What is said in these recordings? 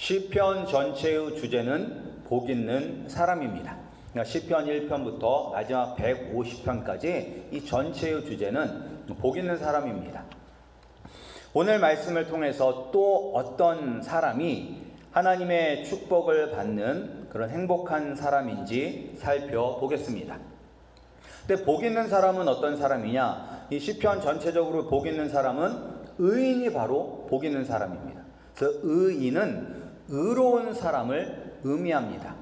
시편 전체의 주제는 복 있는 사람입니다. 그러니까 시편 1편부터 마지막 150편까지 이 전체의 주제는 복 있는 사람입니다. 오늘 말씀을 통해서 또 어떤 사람이 하나님의 축복을 받는 그런 행복한 사람인지 살펴보겠습니다. 근데 복 있는 사람은 어떤 사람이냐? 이 시편 전체적으로 복 있는 사람은 의인이 바로 복 있는 사람입니다. 그래서 의인은 의로운 사람을 의미합니다.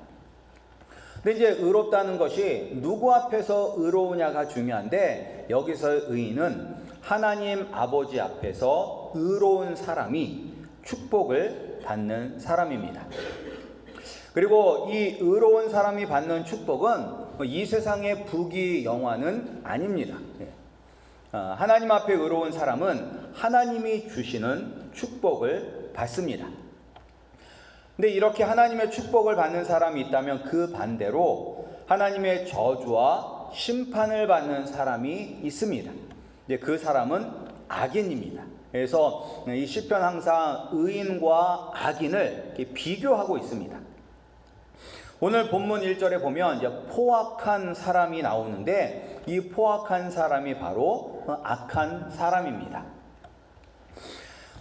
근데 이제 의롭다는 것이 누구 앞에서 의로우냐가 중요한데, 여기서 의인은 하나님 아버지 앞에서 의로운 사람이 축복을 받는 사람입니다. 그리고 이 의로운 사람이 받는 축복은 이 세상의 부귀 영화는 아닙니다. 하나님 앞에 의로운 사람은 하나님이 주시는 축복을 받습니다. 근데 이렇게 하나님의 축복을 받는 사람이 있다면 그 반대로 하나님의 저주와 심판을 받는 사람이 있습니다. 그 사람은 악인입니다. 그래서 이 시편 항상 의인과 악인을 비교하고 있습니다. 오늘 본문 1절에 보면 이제 포악한 사람이 나오는데, 이 포악한 사람이 바로 악한 사람입니다.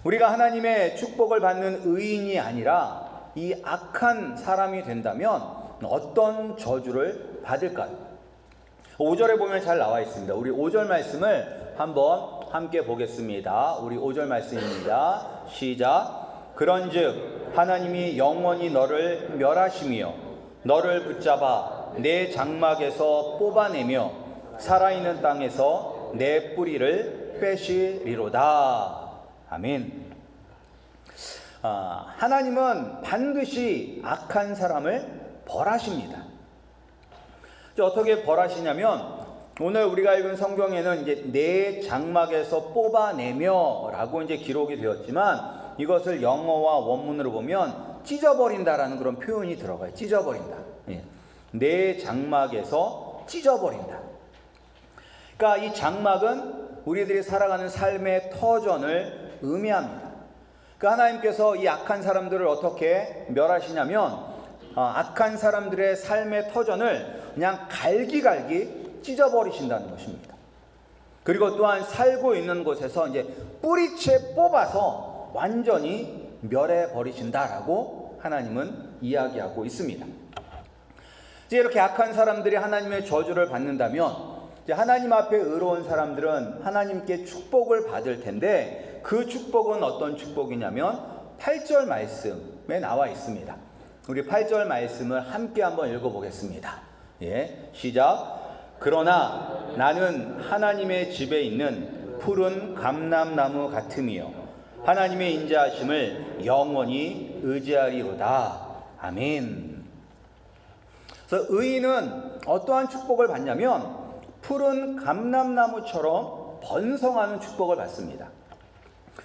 우리가 하나님의 축복을 받는 의인이 아니라 이 악한 사람이 된다면 어떤 저주를 받을까요? 5절에 보면 잘 나와 있습니다. 우리 5절 말씀을 한번 함께 보겠습니다. 우리 5절 말씀입니다. 시작. 그런즉 하나님이 영원히 너를 멸하시며 너를 붙잡아 내 장막에서 뽑아내며 살아있는 땅에서 내 뿌리를 빼시리로다. 아멘. 하나님은 반드시 악한 사람을 벌하십니다. 어떻게 벌하시냐면, 오늘 우리가 읽은 성경에는 이제 내 장막에서 뽑아내며 라고 이제 기록이 되었지만, 이것을 영어와 원문으로 보면 찢어버린다라는 그런 표현이 들어가요. 찢어버린다. 내 장막에서 찢어버린다. 그러니까 이 장막은 우리들이 살아가는 삶의 터전을 의미합니다. 하나님께서 이 악한 사람들을 어떻게 멸하시냐면, 악한 사람들의 삶의 터전을 그냥 갈기갈기 찢어버리신다는 것입니다. 그리고 또한 살고 있는 곳에서 이제 뿌리채 뽑아서 완전히 멸해버리신다라고 하나님은 이야기하고 있습니다. 이제 이렇게 악한 사람들이 하나님의 저주를 받는다면, 이제 하나님 앞에 의로운 사람들은 하나님께 축복을 받을 텐데, 그 축복은 어떤 축복이냐면 8절 말씀에 나와 있습니다. 우리 8절 말씀을 함께 한번 읽어보겠습니다. 시작. 그러나 나는 하나님의 집에 있는 푸른 감람나무 같으며 하나님의 인자하심을 영원히 의지하리로다. 아멘. 그래서 의인은 어떠한 축복을 받냐면 푸른 감람나무처럼 번성하는 축복을 받습니다.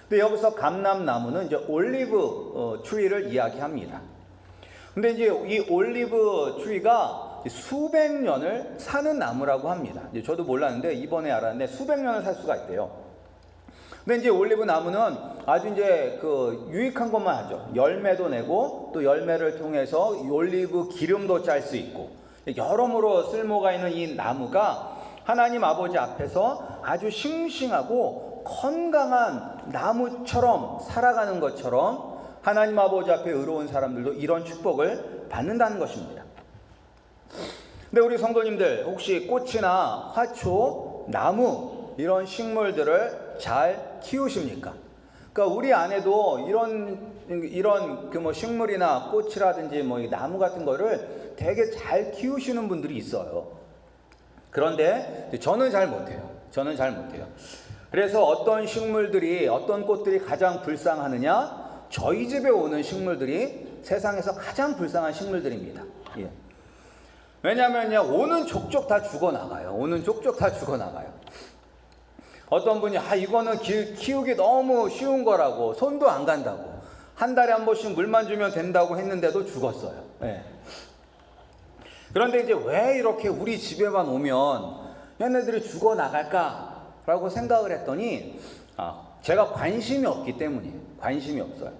근데 여기서 감람나무는 이제 올리브 트리를 이야기합니다. 근데 이제 이 올리브 트리가 수백 년을 사는 나무라고 합니다. 이제 저도 몰랐는데 이번에 알았는데 수백 년을 살 수가 있대요. 근데 이제 올리브 나무는 아주 이제 그 유익한 것만 하죠. 열매도 내고 또 열매를 통해서 올리브 기름도 짤 수 있고, 여러모로 쓸모가 있는 이 나무가 하나님 아버지 앞에서 아주 싱싱하고 건강한 나무처럼 살아가는 것처럼 하나님 아버지 앞에 의로운 사람들도 이런 축복을 받는다는 것입니다. 근데 우리 성도님들 혹시 꽃이나 화초, 나무 이런 식물들을 잘 키우십니까? 그러니까 우리 안에도 이런 그 뭐 식물이나 꽃이라든지 뭐 나무 같은 거를 되게 잘 키우시는 분들이 있어요. 그런데 저는 잘 못해요. 그래서 어떤 식물들이, 어떤 꽃들이 가장 불쌍하느냐? 저희 집에 오는 식물들이 세상에서 가장 불쌍한 식물들입니다. 왜냐하면 오는 족족 다 죽어나가요. 어떤 분이 이거는 키우기 너무 쉬운 거라고, 손도 안 간다고, 한 달에 한 번씩 물만 주면 된다고 했는데도 죽었어요. 그런데 이제 왜 이렇게 우리 집에만 오면 얘네들이 죽어나갈까라고 생각을 했더니 제가 관심이 없기 때문이에요. 관심이 없어요.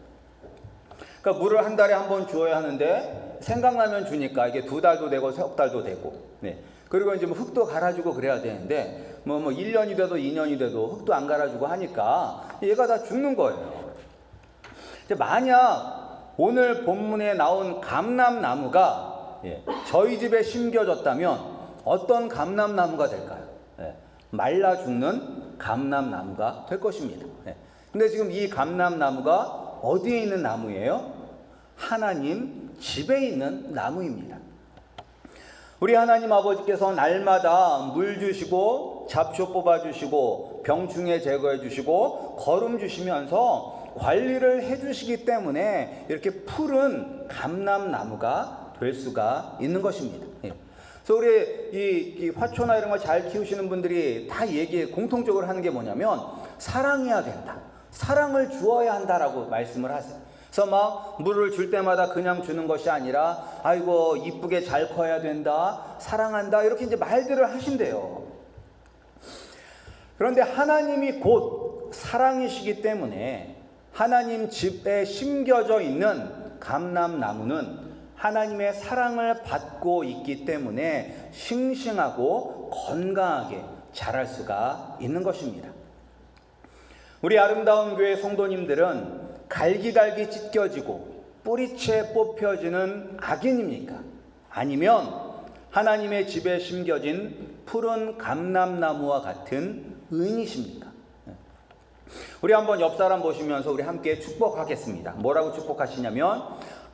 그러니까 물을 한 달에 한 번 주어야 하는데 생각나면 주니까 이게 2달도 되고 3달도 되고, 네. 그리고 이제 뭐 흙도 갈아주고 그래야 되는데 뭐 1년이 돼도 2년이 돼도 흙도 안 갈아주고 하니까 얘가 다 죽는 거예요. 이제 만약 오늘 본문에 나온 감람나무가 저희 집에 심겨졌다면 어떤 감람나무가 될까요? 말라 죽는 감람나무가 될 것입니다. 근데 지금 이 감람나무가 어디에 있는 나무예요? 하나님 집에 있는 나무입니다. 우리 하나님 아버지께서 날마다 물 주시고 잡초 뽑아 주시고 병충해 제거해 주시고 거름 주시면서 관리를 해 주시기 때문에 이렇게 푸른 감람나무가 될 수가 있는 것입니다. 그래서 우리 이 화초나 이런 거 잘 키우시는 분들이 다 공통적으로 하는 게 뭐냐면 사랑해야 된다. 사랑을 주어야 한다라고 말씀을 하세요. 그래서 막 물을 줄 때마다 그냥 주는 것이 아니라 아이고 이쁘게 잘 커야 된다. 사랑한다. 이렇게 이제 말들을 하신대요. 그런데 하나님이 곧 사랑이시기 때문에 하나님 집에 심겨져 있는 감람나무는 하나님의 사랑을 받고 있기 때문에 싱싱하고 건강하게 자랄 수가 있는 것입니다. 우리 아름다운 교회 성도님들은 갈기갈기 찢겨지고 뿌리채 뽑혀지는 악인입니까? 아니면 하나님의 집에 심겨진 푸른 감람나무와 같은 의인이십니까? 우리 한번 옆 사람 보시면서 우리 함께 축복하겠습니다. 뭐라고 축복하시냐면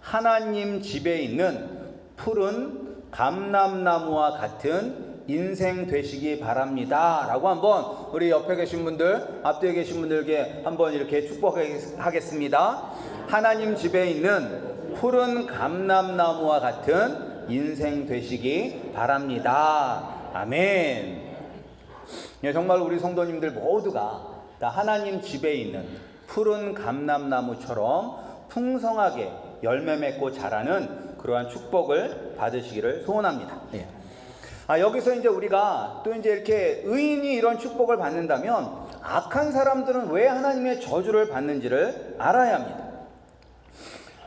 하나님 집에 있는 푸른 감람나무와 같은 인생 되시기 바랍니다 라고 한번 우리 옆에 계신 분들, 앞뒤에 계신 분들께 한번 이렇게 축복하겠습니다. 하나님 집에 있는 푸른 감람나무와 같은 인생 되시기 바랍니다. 아멘. 정말 우리 성도님들 모두가 다 하나님 집에 있는 푸른 감람나무처럼 풍성하게 열매 맺고 자라는 그러한 축복을 받으시기를 소원합니다. 여기서 이제 우리가 또 이제 이렇게 의인이 이런 축복을 받는다면 악한 사람들은 왜 하나님의 저주를 받는지를 알아야 합니다.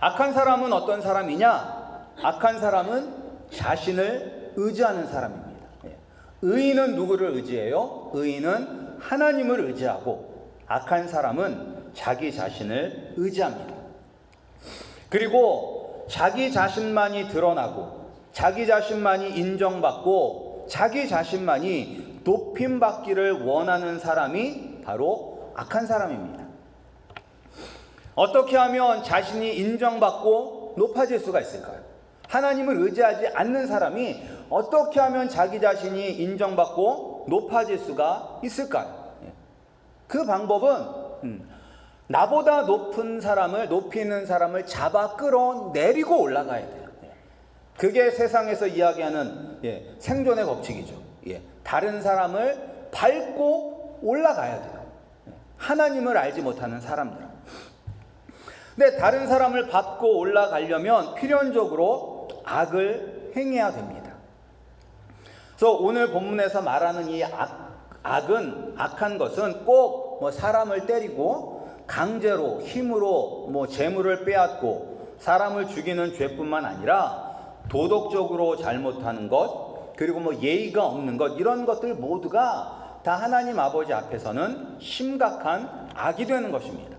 악한 사람은 어떤 사람이냐? 악한 사람은 자신을 의지하는 사람입니다. 의인은 누구를 의지해요? 의인은 하나님을 의지하고 악한 사람은 자기 자신을 의지합니다. 그리고 자기 자신만이 드러나고 자기 자신만이 인정받고 자기 자신만이 높임받기를 원하는 사람이 바로 악한 사람입니다. 어떻게 하면 자신이 인정받고 높아질 수가 있을까요? 하나님을 의지하지 않는 사람이 어떻게 하면 자기 자신이 인정받고 높아질 수가 있을까요? 그 방법은 나보다 높은 사람을, 높이 있는 사람을 잡아 끌어내리고 올라가야 돼요. 그게 세상에서 이야기하는 생존의 법칙이죠. 다른 사람을 밟고 올라가야 돼요. 하나님을 알지 못하는 사람들. 근데 다른 사람을 밟고 올라가려면 필연적으로 악을 행해야 됩니다. 그래서 오늘 본문에서 말하는 이 악한 것은 꼭 뭐 사람을 때리고 강제로 힘으로 뭐 재물을 빼앗고 사람을 죽이는 죄뿐만 아니라 도덕적으로 잘못하는 것, 그리고 뭐 예의가 없는 것, 이런 것들 모두가 다 하나님 아버지 앞에서는 심각한 악이 되는 것입니다.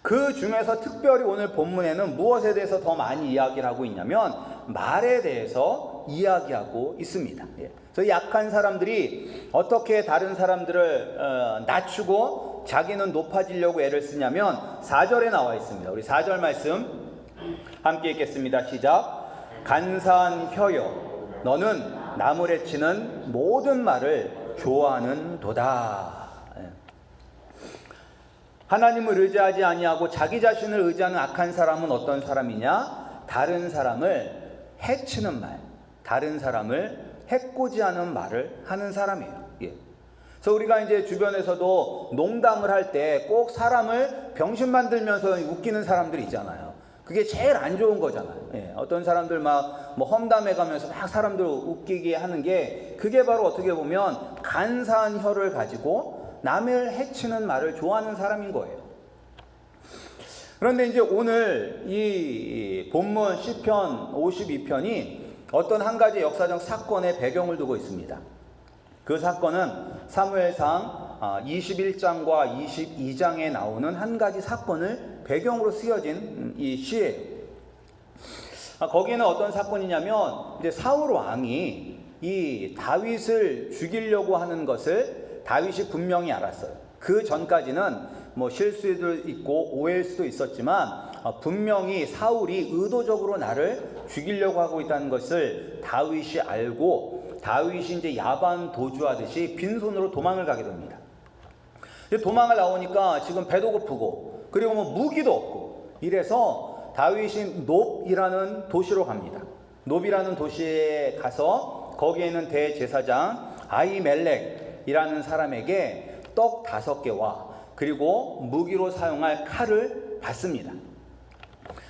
그 중에서 특별히 오늘 본문에는 무엇에 대해서 더 많이 이야기를 하고 있냐면 말에 대해서 이야기하고 있습니다. 그래서 약한 사람들이 어떻게 다른 사람들을 낮추고 자기는 높아지려고 애를 쓰냐면 4절에 나와 있습니다. 우리 4절 말씀 함께 읽겠습니다. 시작. 간사한 혀여 너는 남을 해치는 모든 말을 좋아하는 도다. 하나님을 의지하지 아니하고 자기 자신을 의지하는 악한 사람은 어떤 사람이냐? 다른 사람을 해치는 말, 다른 사람을 해코지하는 말을 하는 사람이에요. 그래서 우리가 이제 주변에서도 농담을 할 때 꼭 사람을 병신 만들면서 웃기는 사람들이 있잖아요. 그게 제일 안 좋은 거잖아요. 어떤 사람들 막 뭐 험담해 가면서 막 사람들 웃기게 하는 게 그게 바로 어떻게 보면 간사한 혀를 가지고 남을 해치는 말을 좋아하는 사람인 거예요. 그런데 이제 오늘 이 본문 시편 52편이 어떤 한 가지 역사적 사건의 배경을 두고 있습니다. 그 사건은 사무엘상 21장과 22장에 나오는 한 가지 사건을 배경으로 쓰여진 이 시예요. 거기에는 어떤 사건이냐면 이제 사울 왕이 이 다윗을 죽이려고 하는 것을 다윗이 분명히 알았어요. 그 전까지는 뭐 실수도 있고 오해일 수도 있었지만 분명히 사울이 의도적으로 나를 죽이려고 하고 있다는 것을 다윗이 알고 다윗이 이제 야반 도주하듯이 빈손으로 도망을 가게 됩니다. 도망을 나오니까 지금 배도 고프고 그리고 뭐 무기도 없고 이래서 다윗이 놉이라는 도시로 갑니다. 놉이라는 도시에 가서 거기에 있는 대제사장 아히멜렉이라는 사람에게 떡 5개와 그리고 무기로 사용할 칼을 받습니다.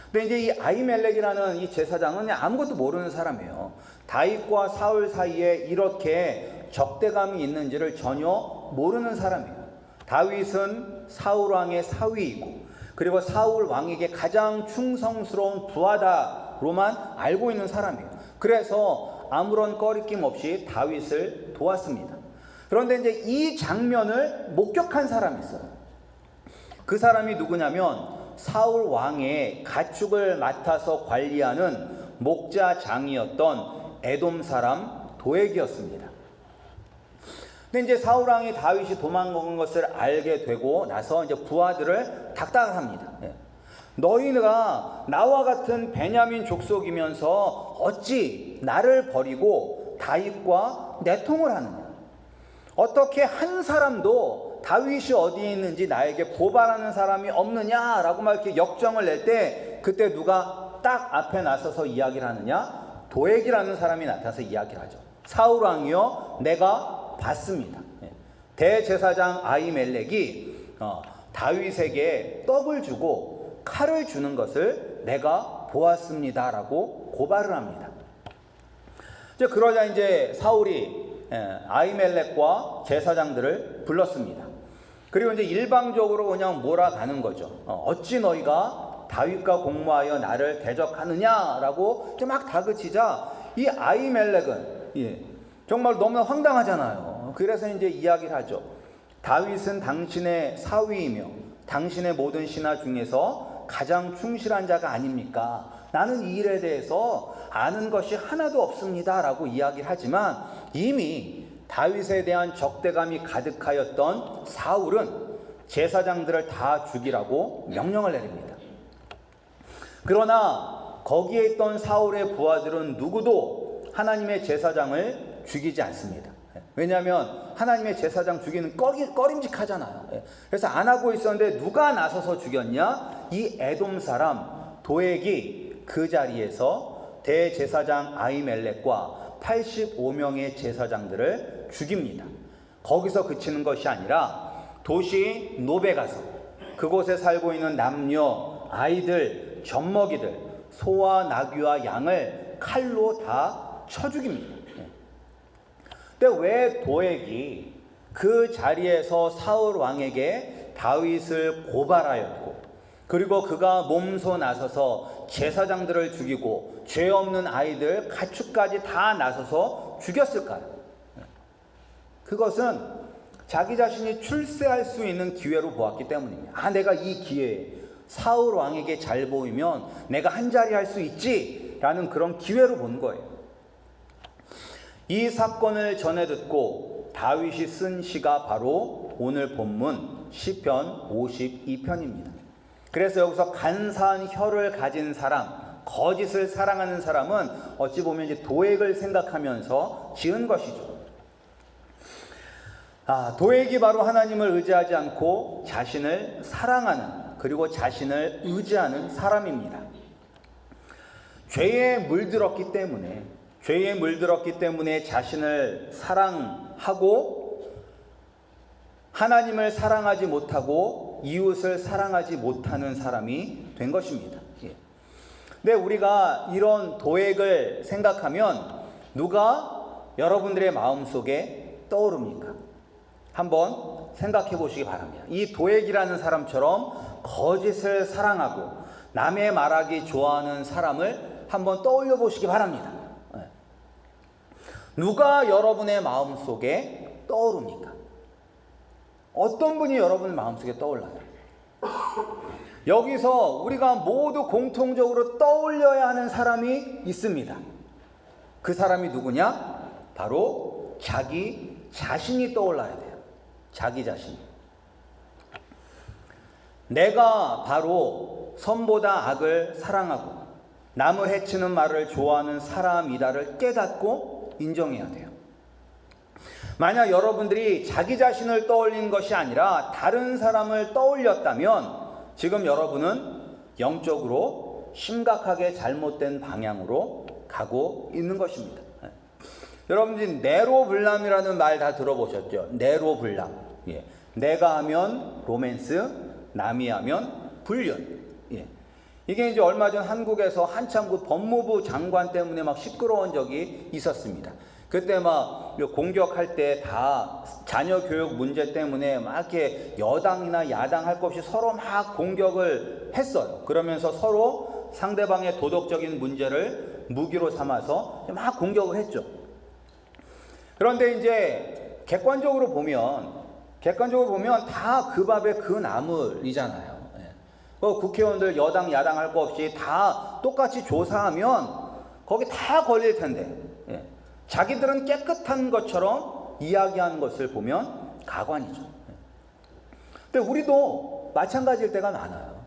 근데 이제 이 아히멜렉이라는 이 제사장은 아무것도 모르는 사람이에요. 다윗과 사울 사이에 이렇게 적대감이 있는지를 전혀 모르는 사람이에요. 다윗은 사울 왕의 사위이고 그리고 사울 왕에게 가장 충성스러운 부하다로만 알고 있는 사람이에요. 그래서 아무런 꺼리낌 없이 다윗을 도왔습니다. 그런데 이제 이 장면을 목격한 사람이 있어요. 그 사람이 누구냐면 사울 왕의 가축을 맡아서 관리하는 목자장이었던 에돔 사람 도액이었습니다. 근데 이제 사울 왕이 다윗이 도망간 것을 알게 되고 나서 이제 부하들을 닥달합니다. 너희가 나와 같은 베냐민 족속이면서 어찌 나를 버리고 다윗과 내통을 하느냐? 어떻게 한 사람도 다윗이 어디에 있는지 나에게 고발하는 사람이 없느냐라고 막 이렇게 역정을 낼 때 그때 누가 딱 앞에 나서서 이야기를 하느냐? 도액이라는 사람이 나타나서 이야기를 하죠. 사울 왕이요, 내가 봤습니다. 대제사장 아히멜렉이 다윗에게 떡을 주고 칼을 주는 것을 내가 보았습니다라고 고발을 합니다. 그러자 이제 사울이 아히멜렉과 제사장들을 불렀습니다. 그리고 이제 일방적으로 그냥 몰아가는 거죠. 어찌 너희가 다윗과 공모하여 나를 대적하느냐라고 막 다그치자 이 아히멜렉은 정말 너무나 황당하잖아요. 그래서 이제 이야기를 하죠. 다윗은 당신의 사위이며 당신의 모든 신하 중에서 가장 충실한 자가 아닙니까? 나는 이 일에 대해서 아는 것이 하나도 없습니다 라고 이야기를 하지만 이미 다윗에 대한 적대감이 가득하였던 사울은 제사장들을 다 죽이라고 명령을 내립니다. 그러나 거기에 있던 사울의 부하들은 누구도 하나님의 제사장을 죽이지 않습니다. 왜냐하면 하나님의 제사장 죽이는 꺼림직하잖아요. 그래서 안 하고 있었는데 누가 나서서 죽였냐? 이 에돔 사람 도액이 그 자리에서 대제사장 아히멜렉과 85명의 제사장들을 죽입니다. 거기서 그치는 것이 아니라 도시 놉에 가서 그곳에 살고 있는 남녀, 아이들, 젖먹이들, 소와 나귀와 양을 칼로 다 쳐 죽입니다. 근데 왜 도액이 그 자리에서 사울 왕에게 다윗을 고발하였고 그리고 그가 몸소 나서서 제사장들을 죽이고 죄 없는 아이들, 가축까지 다 나서서 죽였을까요? 그것은 자기 자신이 출세할 수 있는 기회로 보았기 때문입니다. 내가 이 기회에 사울 왕에게 잘 보이면 내가 한자리 할 수 있지라는 그런 기회로 본 거예요. 이 사건을 전해 듣고 다윗이 쓴 시가 바로 오늘 본문 시편 52편입니다. 그래서 여기서 간사한 혀를 가진 사람, 거짓을 사랑하는 사람은 어찌 보면 이제 도액을 생각하면서 지은 것이죠. 도액이 바로 하나님을 의지하지 않고 자신을 사랑하는 그리고 자신을 의지하는 사람입니다. 죄에 물들었기 때문에 자신을 사랑하고 하나님을 사랑하지 못하고 이웃을 사랑하지 못하는 사람이 된 것입니다. 근데 우리가 이런 도액을 생각하면 누가 여러분들의 마음속에 떠오릅니까? 한번 생각해 보시기 바랍니다. 이 도액이라는 사람처럼 거짓을 사랑하고 남의 말하기 좋아하는 사람을 한번 떠올려 보시기 바랍니다. 누가 여러분의 마음속에 떠오릅니까? 어떤 분이 여러분의 마음속에 떠올라요? 여기서 우리가 모두 공통적으로 떠올려야 하는 사람이 있습니다. 그 사람이 누구냐? 바로 자기 자신이 떠올라야 돼요. 자기 자신. 내가 바로 선보다 악을 사랑하고 남을 해치는 말을 좋아하는 사람이다를 깨닫고 인정해야 돼요. 만약 여러분들이 자기 자신을 떠올린 것이 아니라 다른 사람을 떠올렸다면 지금 여러분은 영적으로 심각하게 잘못된 방향으로 가고 있는 것입니다. 여러분들이 네로불람이라는 말 다 들어보셨죠? 네로불람. 예. 내가 하면 로맨스, 남이 하면 불륜. 예. 이게 이제 얼마 전 한국에서 한참 그 법무부 장관 때문에 막 시끄러운 적이 있었습니다. 그때 막 공격할 때 다 자녀 교육 문제 때문에 막 이렇게 여당이나 야당 할 것 없이 서로 막 공격을 했어요. 그러면서 서로 상대방의 도덕적인 문제를 무기로 삼아서 막 공격을 했죠. 그런데 이제 객관적으로 보면 다 그 밥에 그 나물이잖아요. 국회의원들 여당 야당 할 거 없이 다 똑같이 조사하면 거기 다 걸릴 텐데 자기들은 깨끗한 것처럼 이야기하는 것을 보면 가관이죠. 근데 우리도 마찬가지일 때가 많아요.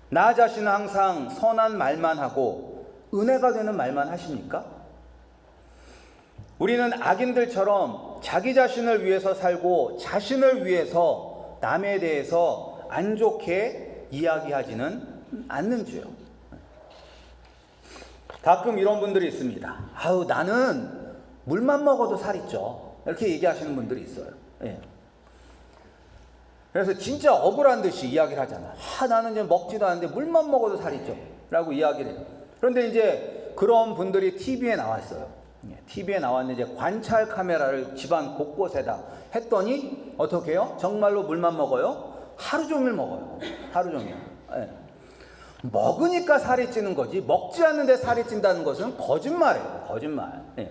나 자신은 항상 선한 말만 하고 은혜가 되는 말만 하십니까? 우리는 악인들처럼 자기 자신을 위해서 살고 자신을 위해서 남에 대해서 안 좋게 이야기하지는 않는지요. 가끔 이런 분들이 있습니다. 아우 나는 물만 먹어도 살이 쪄. 이렇게 얘기하시는 분들이 있어요. 예. 그래서 진짜 억울한 듯이 이야기를 하잖아. 나는 이제 먹지도 않는데 물만 먹어도 살이 쪄. 라고 이야기를 해요. 그런데 이제 그런 분들이 TV에 나왔어요. TV에 나왔는데 이제 관찰 카메라를 집안 곳곳에다 했더니 어떻게 해요? 정말로 물만 먹어요? 하루 종일 먹어요. 하루 종일. 예. 먹으니까 살이 찌는 거지 먹지 않는데 살이 찐다는 것은 거짓말이에요. 거짓말. 예.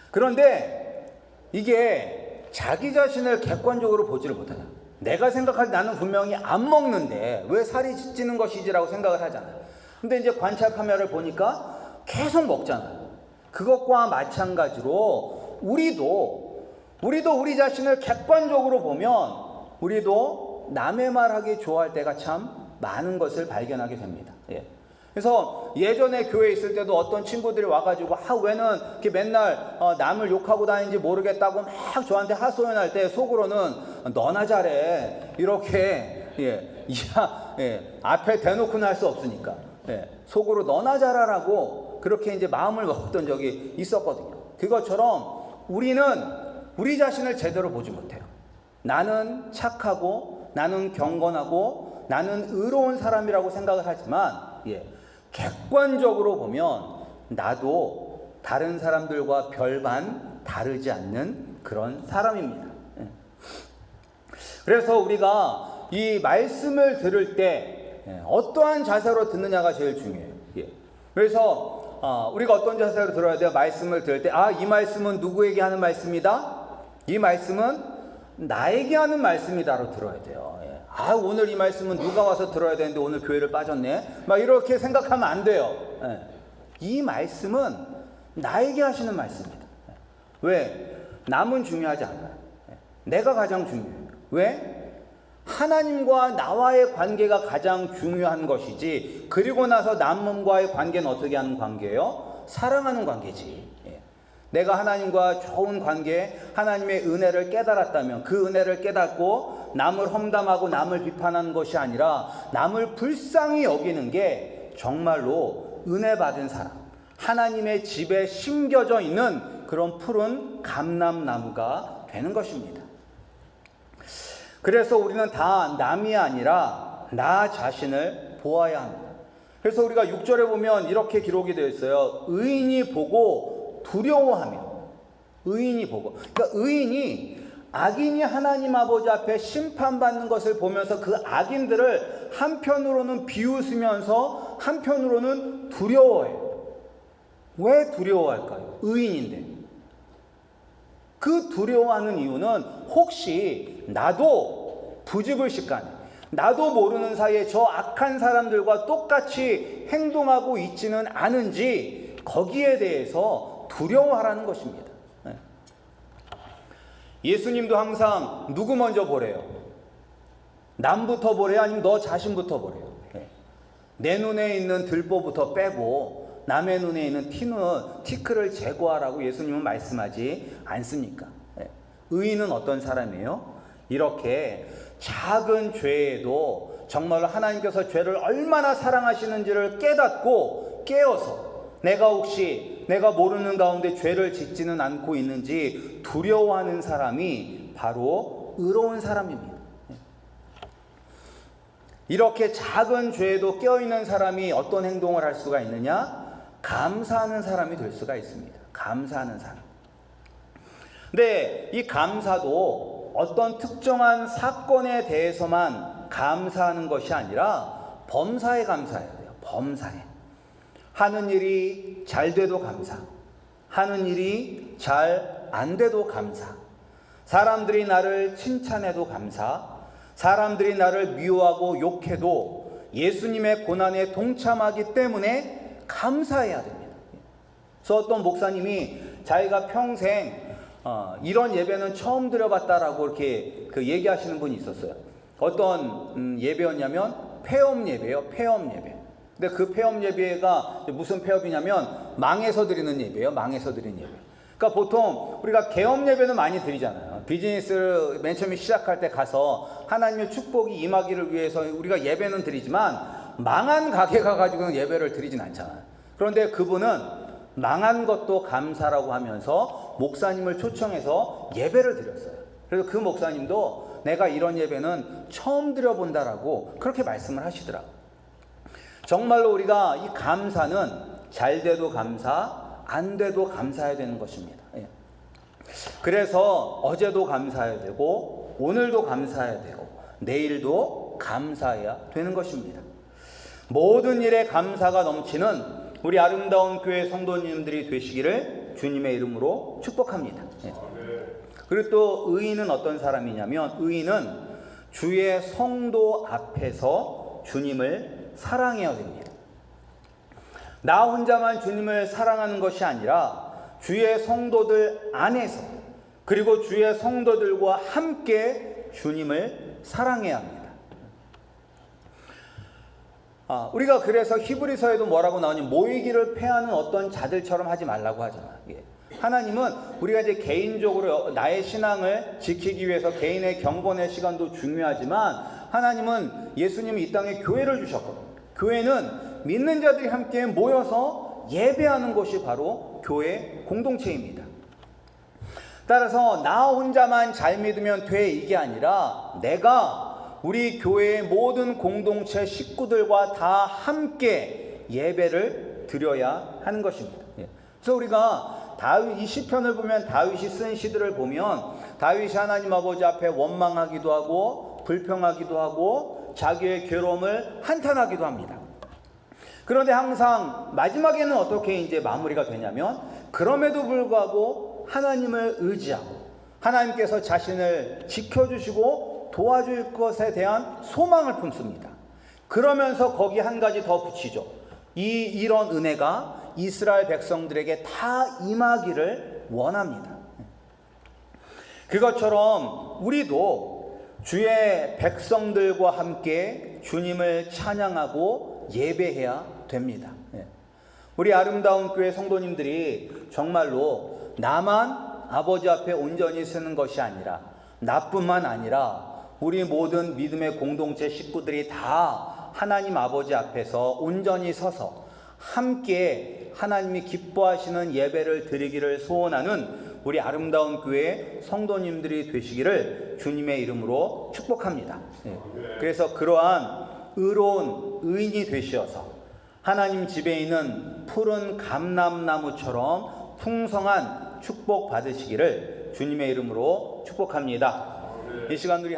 그런데 이게 자기 자신을 객관적으로 보지를 못하냐. 내가 생각할 때 나는 분명히 안 먹는데 왜 살이 찌는 것이지라고 생각을 하잖아요. 근데 이제 관찰 카메라를 보니까 계속 먹잖아요. 그것과 마찬가지로 우리도 우리 자신을 객관적으로 보면 우리도 남의 말하기 좋아할 때가 참 많은 것을 발견하게 됩니다. 예. 그래서 예전에 교회에 있을 때도 어떤 친구들이 와가지고 왜는 이렇게 맨날 남을 욕하고 다니는지 모르겠다고 막 저한테 하소연할 때 속으로는 너나 잘해 이렇게 앞에 대놓고는 할 수 없으니까 속으로 너나 잘하라고 그렇게 이제 마음을 먹었던 적이 있었거든요. 그것처럼 우리는 우리 자신을 제대로 보지 못해요. 나는 착하고 나는 경건하고 나는 의로운 사람이라고 생각을 하지만 객관적으로 보면 나도 다른 사람들과 별반 다르지 않는 그런 사람입니다. 그래서 우리가 이 말씀을 들을 때 어떠한 자세로 듣느냐가 제일 중요해요. 그래서 우리가 어떤 자세로 들어야 돼요? 말씀을 들을 때 이 말씀은 누구에게 하는 말씀이다? 이 말씀은 나에게 하는 말씀이다로 들어야 돼요. 오늘 이 말씀은 누가 와서 들어야 되는데 오늘 교회를 빠졌네 막 이렇게 생각하면 안 돼요. 이 말씀은 나에게 하시는 말씀입니다. 왜? 남은 중요하지 않아요. 내가 가장 중요해요. 왜? 하나님과 나와의 관계가 가장 중요한 것이지 그리고 나서 남과의 관계는 어떻게 하는 관계예요? 사랑하는 관계지. 내가 하나님과 좋은 관계, 하나님의 은혜를 깨달았다면 그 은혜를 깨닫고 남을 험담하고 남을 비판하는 것이 아니라 남을 불쌍히 여기는 게 정말로 은혜 받은 사람, 하나님의 집에 심겨져 있는 그런 푸른 감람나무가 되는 것입니다. 그래서 우리는 다 남이 아니라 나 자신을 보아야 합니다. 그래서 우리가 6절에 보면 이렇게 기록이 되어 있어요. 의인이 보고 두려워하며. 의인이 보고. 그러니까 의인이 악인이 하나님 아버지 앞에 심판받는 것을 보면서 그 악인들을 한편으로는 비웃으면서 한편으로는 두려워해요. 왜 두려워할까요? 의인인데. 그 두려워하는 이유는 혹시 나도 부지불식간에, 나도 모르는 사이에 저 악한 사람들과 똑같이 행동하고 있지는 않은지 거기에 대해서 두려워하라는 것입니다. 예수님도 항상 누구 먼저 보래요? 남부터 보래요? 아니면 너 자신부터 보래요? 내 눈에 있는 들보부터 빼고 남의 눈에 있는 티끌을 제거하라고 예수님은 말씀하지 않습니까? 의인은 어떤 사람이에요? 이렇게 작은 죄에도 정말로 하나님께서 죄를 얼마나 사랑하시는지를 깨닫고 깨어서 내가 혹시 내가 모르는 가운데 죄를 짓지는 않고 있는지 두려워하는 사람이 바로 의로운 사람입니다. 이렇게 작은 죄에도 깨어있는 사람이 어떤 행동을 할 수가 있느냐? 감사하는 사람이 될 수가 있습니다. 감사하는 사람. 근데 이 감사도 어떤 특정한 사건에 대해서만 감사하는 것이 아니라 범사에 감사해야 돼요. 범사에. 하는 일이 잘 돼도 감사, 하는 일이 잘 안 돼도 감사, 사람들이 나를 칭찬해도 감사, 사람들이 나를 미워하고 욕해도 예수님의 고난에 동참하기 때문에 감사해야 됩니다. 그래서 어떤 목사님이 자기가 평생 이런 예배는 처음 드려봤다라고 이렇게 얘기하시는 분이 있었어요. 어떤 예배였냐면 폐업 예배예요. 폐업 예배. 근데 그 폐업 예배가 무슨 폐업이냐면 망해서 드리는 예배예요. 망해서 드리는 예배. 그러니까 보통 우리가 개업 예배는 많이 드리잖아요. 비즈니스를 맨 처음에 시작할 때 가서 하나님의 축복이 임하기를 위해서 우리가 예배는 드리지만 망한 가게 가가지고는 예배를 드리진 않잖아요. 그런데 그분은 망한 것도 감사라고 하면서 목사님을 초청해서 예배를 드렸어요. 그래서 그 목사님도 내가 이런 예배는 처음 드려본다라고 그렇게 말씀을 하시더라고요. 정말로 우리가 이 감사는 잘 돼도 감사, 안 돼도 감사해야 되는 것입니다. 그래서 어제도 감사해야 되고 오늘도 감사해야 되고 내일도 감사해야 되는 것입니다. 모든 일에 감사가 넘치는 우리 아름다운 교회 성도님들이 되시기를 주님의 이름으로 축복합니다. 그리고 또 의인은 어떤 사람이냐면 의인은 주의 성도 앞에서 주님을 사랑해야 됩니다. 나 혼자만 주님을 사랑하는 것이 아니라 주의 성도들 안에서 그리고 주의 성도들과 함께 주님을 사랑해야 합니다. 우리가 그래서 히브리서에도 뭐라고 나오니 모이기를 패하는 어떤 자들처럼 하지 말라고 하잖아요. 하나님은 우리가 이제 개인적으로 나의 신앙을 지키기 위해서 개인의 경건의 시간도 중요하지만 하나님은 예수님이 이 땅에 교회를 주셨거든요. 교회는 믿는 자들이 함께 모여서 예배하는 것이 바로 교회 공동체입니다. 따라서 나 혼자만 잘 믿으면 돼 이게 아니라 내가 우리 교회의 모든 공동체 식구들과 다 함께 예배를 드려야 하는 것입니다. 그래서 우리가 다윗 이 시편을 보면 다윗이 쓴 시들을 보면 다윗이 하나님 아버지 앞에 원망하기도 하고 불평하기도 하고 자기의 괴로움을 한탄하기도 합니다. 그런데 항상 마지막에는 어떻게 이제 마무리가 되냐면 그럼에도 불구하고 하나님을 의지하고 하나님께서 자신을 지켜주시고 도와줄 것에 대한 소망을 품습니다. 그러면서 거기 한 가지 더 붙이죠. 이런 은혜가 이스라엘 백성들에게 다 임하기를 원합니다. 그것처럼 우리도 주의 백성들과 함께 주님을 찬양하고 예배해야 됩니다. 우리 아름다운 교회 성도님들이 정말로 나만 아버지 앞에 온전히 서는 것이 아니라 나뿐만 아니라 우리 모든 믿음의 공동체 식구들이 다 하나님 아버지 앞에서 온전히 서서 함께 하나님이 기뻐하시는 예배를 드리기를 소원하는 우리 아름다운 교회 성도님들이 되시기를 주님의 이름으로 축복합니다. 그래서 그러한 의로운 의인이 되시어서 하나님 집에 있는 푸른 감람나무처럼 풍성한 축복 받으시기를 주님의 이름으로 축복합니다. 이 시간 우리